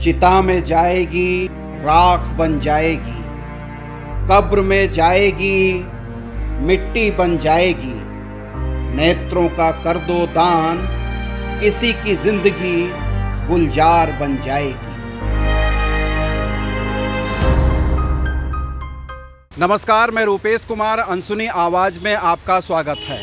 चिता में जाएगी, राख बन जाएगी, कब्र में जाएगी, मिट्टी बन जाएगी। नेत्रों का कर दो दान, किसी की जिंदगी गुलजार बन जाएगी। नमस्कार, मैं रूपेश कुमार, अनसुनी आवाज़ में आपका स्वागत है।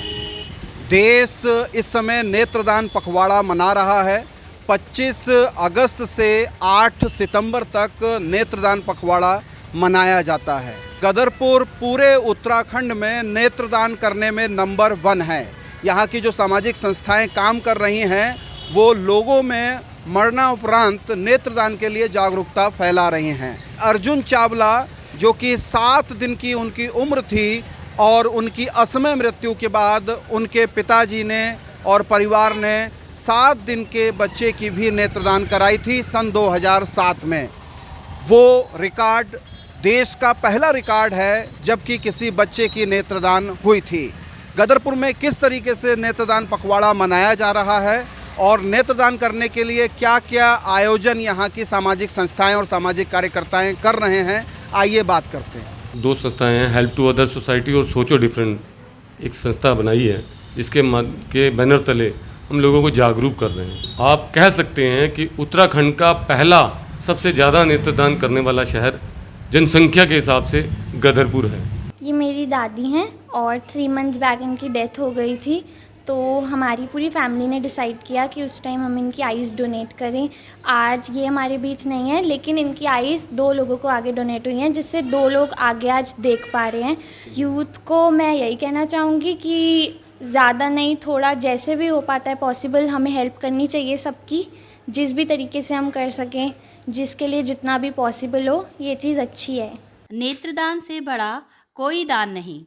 देश इस समय नेत्रदान पखवाड़ा मना रहा है। 25 अगस्त से 8 सितंबर तक नेत्रदान पखवाड़ा मनाया जाता है। गदरपुर पूरे उत्तराखंड में नेत्रदान करने में नंबर 1 है। यहाँ की जो सामाजिक संस्थाएं काम कर रही हैं वो लोगों में मरणाउपरांत नेत्रदान के लिए जागरूकता फैला रही हैं। अर्जुन चावला जो कि 7 दिन की उनकी उम्र थी और उनकी असमय मृत्यु के बाद उनके पिताजी ने और परिवार ने 7 दिन के बच्चे की भी नेत्रदान कराई थी सन 2007 में। वो रिकॉर्ड देश का पहला रिकॉर्ड है जबकि किसी बच्चे की नेत्रदान हुई थी। गदरपुर में किस तरीके से नेत्रदान पखवाड़ा मनाया जा रहा है और नेत्रदान करने के लिए क्या क्या आयोजन यहाँ की सामाजिक संस्थाएं और सामाजिक कार्यकर्ताएं कर रहे हैं, आइए बात करते हैं। 2 संस्थाएं हैं, हेल्प टू अदर सोसाइटी और सोचो डिफरेंट एक संस्था बनाई है जिसके के बैनर तले हम लोगों को जागरूक कर रहे हैं। आप कह सकते हैं कि उत्तराखंड का पहला सबसे ज़्यादा नेत्रदान करने वाला शहर जनसंख्या के हिसाब से गदरपुर है। ये मेरी दादी हैं और 3 मंथ्स बैक इनकी डेथ हो गई थी, तो हमारी पूरी फैमिली ने डिसाइड किया कि उस टाइम हम इनकी आइज़ डोनेट करें। आज ये हमारे बीच नहीं है, लेकिन इनकी आइज़ 2 लोगों को आगे डोनेट हुई हैं, जिससे 2 लोग आगे आज देख पा रहे हैं। यूथ को मैं यही कहना चाहूँगी कि ज़्यादा नहीं, थोड़ा जैसे भी हो पाता है पॉसिबल हमें हेल्प करनी चाहिए सबकी, जिस भी तरीके से हम कर सकें, जिसके लिए जितना भी पॉसिबल हो, ये चीज़ अच्छी है। नेत्रदान से बड़ा कोई दान नहीं।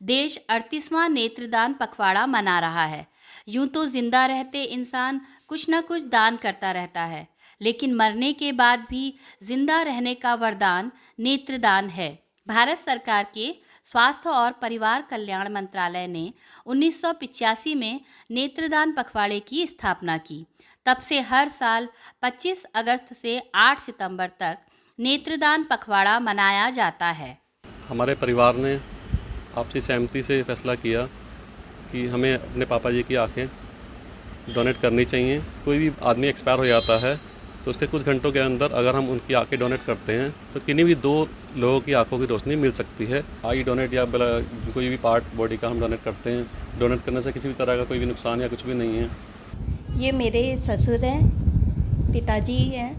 देश 38वां नेत्रदान पखवाड़ा मना रहा है। यूं तो जिंदा रहते इंसान कुछ न कुछ दान करता रहता है, लेकिन मरने के बाद भी जिंदा रहने का वरदान नेत्रदान है। भारत सरकार के स्वास्थ्य और परिवार कल्याण मंत्रालय ने 1985 में नेत्रदान पखवाड़े की स्थापना की। तब से हर साल 25 अगस्त से 8 सितंबर तक नेत्रदान पखवाड़ा मनाया जाता है। हमारे परिवार ने आपसी सहमति से फैसला किया कि हमें अपने पापा जी की आंखें डोनेट करनी चाहिए। कोई भी आदमी एक्सपायर हो जाता है तो उसके कुछ घंटों के अंदर अगर हम उनकी आंखें डोनेट करते हैं तो किन्हीं भी 2 लोगों की आंखों की रोशनी मिल सकती है। आई डोनेट या कोई भी पार्ट बॉडी का हम डोनेट करते हैं। डोनेट करने से किसी भी तरह का कोई भी नुकसान या कुछ भी नहीं है। ये मेरे ससुर हैं, पिताजी हैं,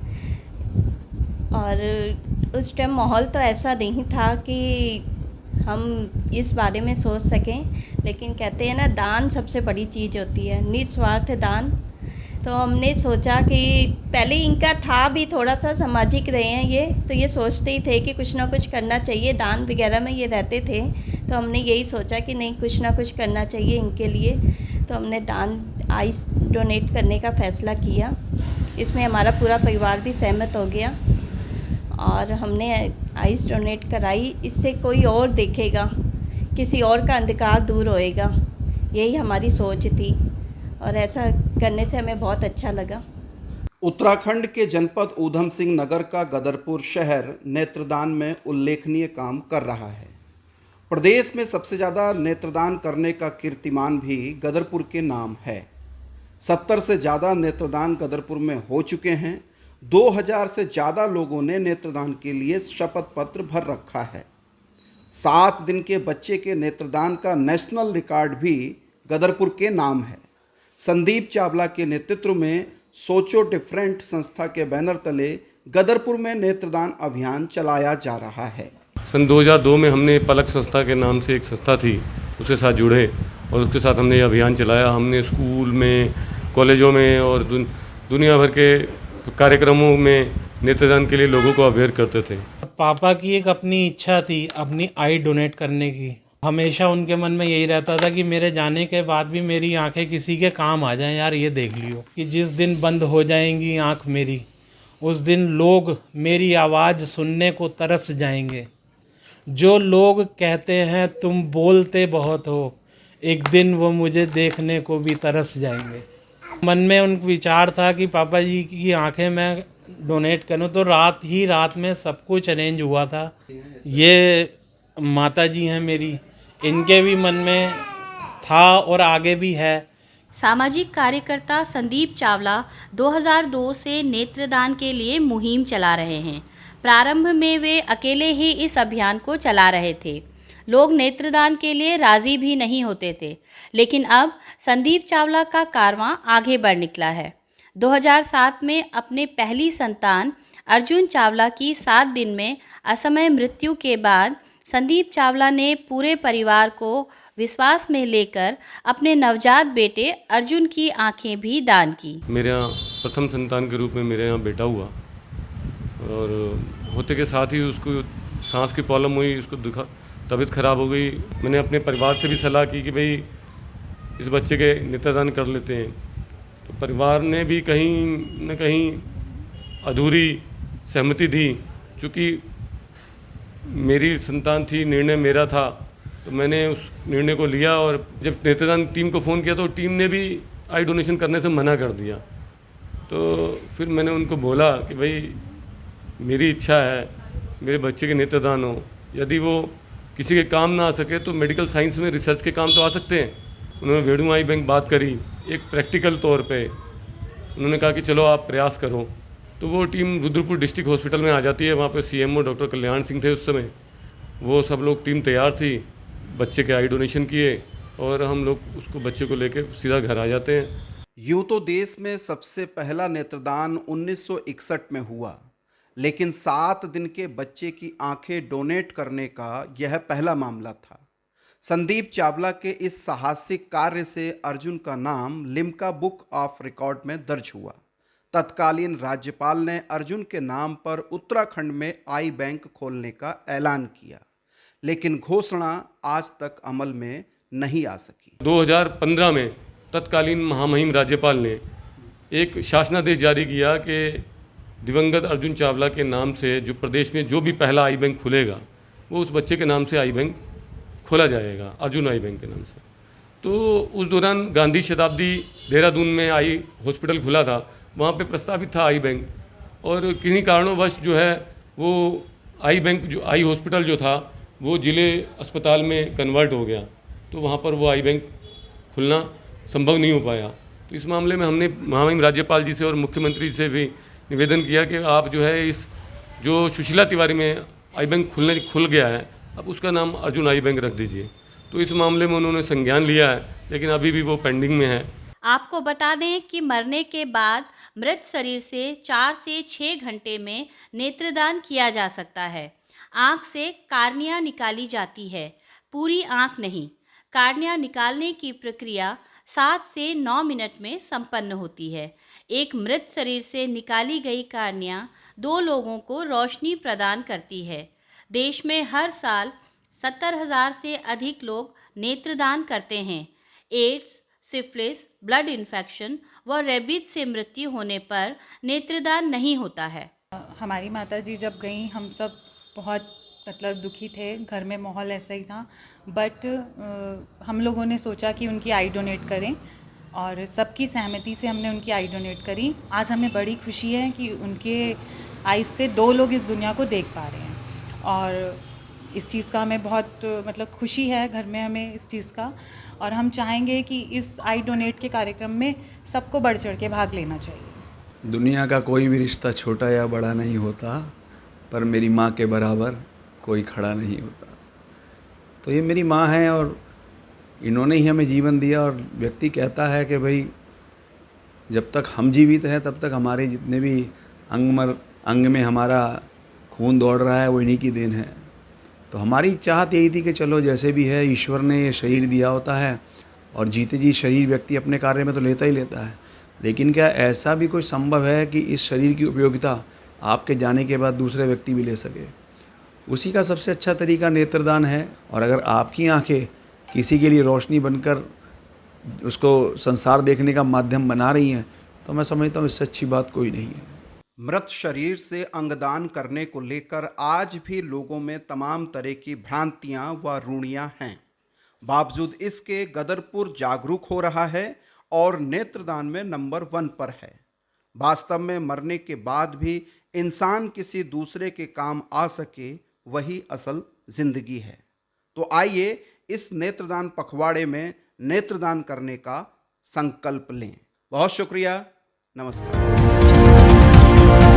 और उस टाइम माहौल तो ऐसा नहीं था कि हम इस बारे में सोच सकें, लेकिन कहते हैं ना, दान सबसे बड़ी चीज़ होती है, निस्वार्थ दान। तो हमने सोचा कि पहले इनका था भी थोड़ा सा सामाजिक रहे हैं ये, तो ये सोचते ही थे कि कुछ ना कुछ करना चाहिए। दान वगैरह में ये रहते थे, तो हमने यही सोचा कि नहीं, कुछ ना कुछ करना चाहिए इनके लिए। तो हमने दान आइस डोनेट करने का फ़ैसला किया। इसमें हमारा पूरा परिवार भी सहमत हो गया और हमने आइस डोनेट कराई। इससे कोई और देखेगा, किसी और का अंधकार दूर होएगा, यही हमारी सोच थी और ऐसा करने से हमें बहुत अच्छा लगा। उत्तराखंड के जनपद ऊधम सिंह नगर का गदरपुर शहर नेत्रदान में उल्लेखनीय काम कर रहा है। प्रदेश में सबसे ज़्यादा नेत्रदान करने का कीर्तिमान भी गदरपुर के नाम है। 70 से ज़्यादा नेत्रदान गदरपुर में हो चुके हैं। 2000 से ज़्यादा लोगों ने नेत्रदान के लिए शपथ पत्र भर रखा है। 7 दिन के बच्चे के नेत्रदान का नेशनल रिकॉर्ड भी गदरपुर के नाम है। संदीप चावला के नेतृत्व में सोचो डिफरेंट संस्था के बैनर तले गदरपुर में नेत्रदान अभियान चलाया जा रहा है। सन 2002 में हमने पलक संस्था के नाम से एक संस्था थी, उसके साथ जुड़े और उसके साथ हमने ये अभियान चलाया। हमने स्कूल में, कॉलेजों में और दुनिया भर के कार्यक्रमों में नेत्रदान के लिए लोगों को अवेयर करते थे। पापा की एक अपनी इच्छा थी अपनी आई डोनेट करने की। हमेशा उनके मन में यही रहता था कि मेरे जाने के बाद भी मेरी आंखें किसी के काम आ जाएं। यार ये देख लियो कि जिस दिन बंद हो जाएंगी आंख मेरी, उस दिन लोग मेरी आवाज़ सुनने को तरस जाएंगे। जो लोग कहते हैं तुम बोलते बहुत हो, एक दिन वो मुझे देखने को भी तरस जाएंगे। मन में उन विचार था कि पापा जी की आंखें मैं डोनेट करूं, तो रात में सब कुछ अरेंज हुआ था। ये माता जी हैं मेरी, इनके भी मन में था और आगे भी है। सामाजिक कार्यकर्ता संदीप चावला 2002 से नेत्रदान के लिए मुहिम चला रहे हैं। प्रारंभ में वे अकेले ही इस अभियान को चला रहे थे। लोग नेत्रदान के लिए राजी भी नहीं होते थे, लेकिन अब संदीप चावला का कारवां आगे बढ़ निकला है। 2007 में अपने पहली संतान अर्जुन चावला की 7 दिन में असमय मृत्यु के बाद संदीप चावला ने पूरे परिवार को विश्वास में लेकर अपने नवजात बेटे अर्जुन की आंखें भी दान की। मेरे यहाँ प्रथम संतान के रूप में मेरे यहाँ बेटा हुआ और होते के साथ ही उसको सांस की प्रॉब्लम हुई, उसको तबीयत ख़राब हो गई। मैंने अपने परिवार से भी सलाह की कि भाई इस बच्चे के नेत्रदान कर लेते हैं, तो परिवार ने भी कहीं न कहीं अधूरी सहमति दी। चूँकि मेरी संतान थी, निर्णय मेरा था, तो मैंने उस निर्णय को लिया। और जब नेत्रदान टीम को फ़ोन किया तो टीम ने भी आई डोनेशन करने से मना कर दिया। तो फिर मैंने उनको बोला कि भाई मेरी इच्छा है मेरे बच्चे के नेत्रदान हो, यदि वो किसी के काम ना आ सके तो मेडिकल साइंस में रिसर्च के काम तो आ सकते हैं। उन्होंने वेणु आई बैंक बात करी, एक प्रैक्टिकल तौर पे उन्होंने कहा कि चलो आप प्रयास करो। तो वो टीम रुद्रपुर डिस्ट्रिक्ट हॉस्पिटल में आ जाती है। वहाँ पे सीएमओ डॉक्टर कल्याण सिंह थे उस समय। वो सब लोग टीम तैयार थी, बच्चे के आई डोनेशन किए और हम लोग उसको बच्चे को लेकर सीधा घर आ जाते हैं। यूं तो देश में सबसे पहला नेत्रदान 1961 में हुआ, लेकिन 7 दिन के बच्चे की आंखें डोनेट करने का यह पहला मामला था। संदीप चावला के इस साहसिक कार्य से अर्जुन का नाम लिम्का बुक ऑफ रिकॉर्ड में दर्ज हुआ। तत्कालीन राज्यपाल ने अर्जुन के नाम पर उत्तराखंड में आई बैंक खोलने का ऐलान किया, लेकिन घोषणा आज तक अमल में नहीं आ सकी। 2015 में तत्कालीन महामहिम राज्यपाल ने एक शासनादेश जारी किया कि दिवंगत अर्जुन चावला के नाम से जो प्रदेश में जो भी पहला आई बैंक खुलेगा वो उस बच्चे के नाम से आई बैंक खोला जाएगा, अर्जुन आई बैंक के नाम से। तो उस दौरान गांधी शताब्दी देहरादून में आई हॉस्पिटल खुला था, वहाँ पे प्रस्तावित था आई बैंक, और किन्हीं कारणोंवश जो है वो आई बैंक जो आई हॉस्पिटल जो था वो ज़िले अस्पताल में कन्वर्ट हो गया, तो वहाँ पर वो आई बैंक खुलना संभव नहीं हो पाया। तो इस मामले में हमने महामहिम राज्यपाल जी से और मुख्यमंत्री से भी निवेदन किया कि आप जो है इस जो सुशीला तिवारी में आई बैंक खुल गया है, अब उसका नाम अर्जुन आई बैंक रख दीजिए। तो इस मामले में उन्होंने संज्ञान लिया है, लेकिन अभी भी वो पेंडिंग में है। आपको बता दें कि मरने के बाद मृत शरीर से 4 से 6 घंटे में नेत्रदान किया जा सकता है। आँख से कार्निया निकाली जाती है, पूरी आँख नहीं। कार्निया निकालने की प्रक्रिया 7 से 9 मिनट में संपन्न होती है। एक मृत शरीर से निकाली गई कार्निया 2 लोगों को रोशनी प्रदान करती है। देश में हर साल 70,000 से अधिक लोग नेत्रदान करते हैं। एड्स, सिफिलिस, ब्लड इन्फेक्शन व रेबीज से मृत्यु होने पर नेत्रदान नहीं होता है। हमारी माता जी जब गई हम सब बहुत दुखी थे, घर में माहौल ऐसा ही था, बट हम लोगों ने सोचा कि उनकी आई डोनेट करें और सबकी सहमति से हमने उनकी आई डोनेट करी। आज हमें बड़ी खुशी है कि उनके आइज़ से 2 लोग इस दुनिया को देख पा रहे हैं और इस चीज़ का हमें बहुत खुशी है घर में हमें इस चीज़ का, और हम चाहेंगे कि इस आई डोनेट के कार्यक्रम में सबको बढ़ चढ़ के भाग लेना चाहिए। दुनिया का कोई भी रिश्ता छोटा या बड़ा नहीं होता, पर मेरी माँ के बराबर कोई खड़ा नहीं होता। तो ये मेरी माँ है और इन्होंने ही हमें जीवन दिया, और व्यक्ति कहता है कि भाई जब तक हम जीवित हैं तब तक हमारे जितने भी अंग में हमारा खून दौड़ रहा है वो इन्हीं की देन है। तो हमारी चाहत यही थी कि चलो जैसे भी है ईश्वर ने ये शरीर दिया होता है और जीते जी शरीर व्यक्ति अपने कार्य में तो लेता ही लेता है, लेकिन क्या ऐसा भी कोई संभव है कि इस शरीर की उपयोगिता आपके जाने के बाद दूसरे व्यक्ति भी ले सके? उसी का सबसे अच्छा तरीका नेत्रदान है। और अगर आपकी आंखें किसी के लिए रोशनी बनकर उसको संसार देखने का माध्यम बना रही हैं तो मैं समझता हूँ इससे अच्छी बात कोई नहीं है। मृत शरीर से अंगदान करने को लेकर आज भी लोगों में तमाम तरह की भ्रांतियां व रूढ़ियां हैं। बावजूद इसके गदरपुर जागरूक हो रहा है और नेत्रदान में नंबर 1 पर है। वास्तव में मरने के बाद भी इंसान किसी दूसरे के काम आ सके, वही असल जिंदगी है। तो आइए इस नेत्रदान पखवाड़े में नेत्रदान करने का संकल्प लें। बहुत शुक्रिया, नमस्कार।